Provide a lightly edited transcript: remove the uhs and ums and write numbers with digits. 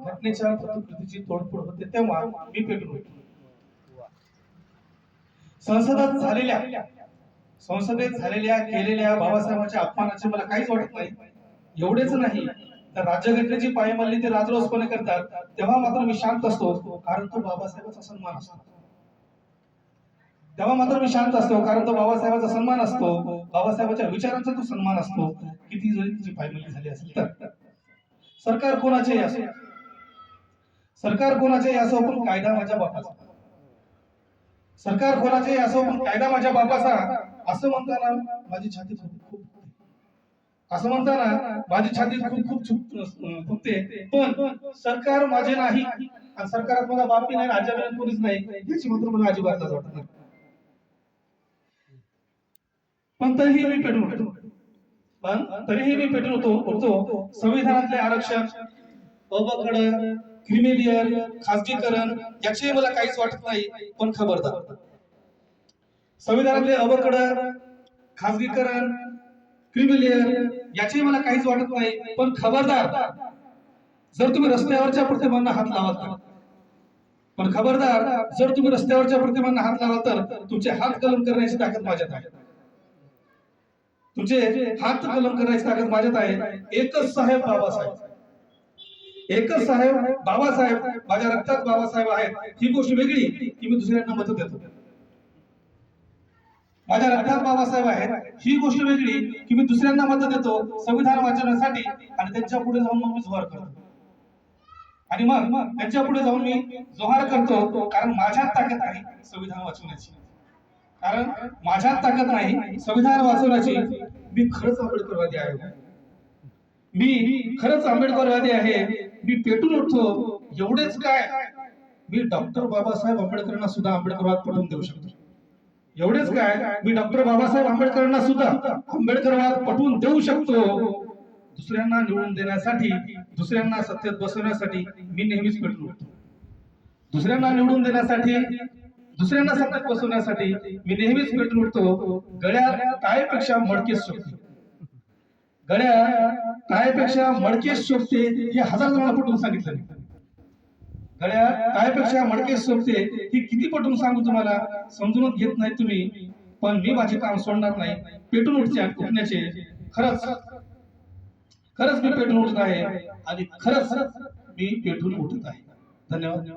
घटनेच्या प्रतिकृतीची तोडफोड होते तेव्हा मी पेटून उठलो. संसदेत झालेल्या केलेल्या बाबासाहेबांच्या अपमानाचे मला काहीच वाटत नाही. एवढेच नाही तर राज्यघटनेची पायमल्ली ते राजरोसपणे करतात तेव्हा मात्र मी शांत असतो, कारण तो बाबासाहेबांचा सन्मान असतो. तेव्हा मात्र मी शांत असतो, कारण तो बाबासाहेबांचा सन्मान असतो, बाबासाहेबांच्या विचारांचा तो सन्मान असतो. किती जरी तिची पायमल्ली झाली असेल तर सरकार कोणाचेही असो, सरकार कोणाचेही असो पण कायदा माझ्या बापाचा, सरकार कोणाचेही असो पण कायदा माझ्या बापाचा, असं म्हणताना माझी छाती खूप असं म्हणताना माझी छाती खूप फुगते. पण सरकार माझे नाही आणि सरकारात माझा बापही नाही, राज्यात कोणीच नाही, याची मात्र मला अजिबात लाज वाटत नाही. पण तरीही मी पेटून उठतो. संविधानातले आरक्षण, अबकड, क्रिमिलियर, खासगीकरण याचे मला काहीच वाटत नाही. पण खबरदार, संविधानातले अबकड, खासगीकरण, क्रिमिलियर याचे मला काहीच वाटत नाही. पण खबरदार, जर तुम्ही रस्त्यावरच्या प्रतिमांना हात लावाल तर, पण खबरदार, जर तुम्ही रस्त्यावरच्या प्रतिमांना हात लावाल तर तुमचे हात कलम करण्याची ताकद माझ्यात आहे. तुमचे हात कलम करण्याची ताकद माझ्यात आहे. एकच साहेब बाबासाहेब, एकच साहेब बाबासाहेब, माझ्या रक्तात बाबासाहेब आहेत. ही गोष्ट वेगळी की मी दुसऱ्यांना मत देतो. माझ्या रक्तात बाबासाहेब आहेत ही गोष्ट वेगळी की मी दुसऱ्यांना मत देतो संविधान वाचवण्यासाठी, आणि त्यांच्या पुढे जाऊन मग मी जोहार करतो. आणि मग त्यांच्या पुढे जाऊन मी जोहार करतो, कारण माझ्यात ताकद नाही संविधान वाचवण्याची, कारण माझ्यात ताकद नाही संविधान वाचवण्याची. मी खरंच आंबेडकरवादी आहे, मी खरंच आंबेडकरवादी आहे. मी पेटून उठतो. एवढेच काय, मी डॉक्टर बाबासाहेब आंबेडकरांना सुद्धा आंबेडकरवाद पटवून देऊ शकतो. एवढेच काय, मी डॉक्टर बाबासाहेब आंबेडकरांना सुद्धा आंबेडकरवाद पटवून देऊ शकतो. दुसऱ्यांना निवडून देण्यासाठी, दुसऱ्यांना सत्तेत बसवण्यासाठी मी नेहमीच पेटून उठतो. दुसऱ्यांना निवडून देण्यासाठी, दुसऱ्यांना सत्तेत बसवण्यासाठी मी नेहमीच पेटून उठतो. गळ्या टाळेपेक्षा मडकेच शोभते, गळ्या टाळेपेक्षा मडकेच शोभते हे हजार जणांना पटवून सांगितलं. गळ्या टाळेपेक्षा मडकेच शोभते ही किती पटवून सांगू तुम्हाला, समजूनच घेत नाही तुम्ही. पण मी माझे काम सोडणार नाही. पेटून उठण्याचे खरंच मी पेटून उठत आहे आणि खरंच मी पेटून उठत आहे. धन्यवाद.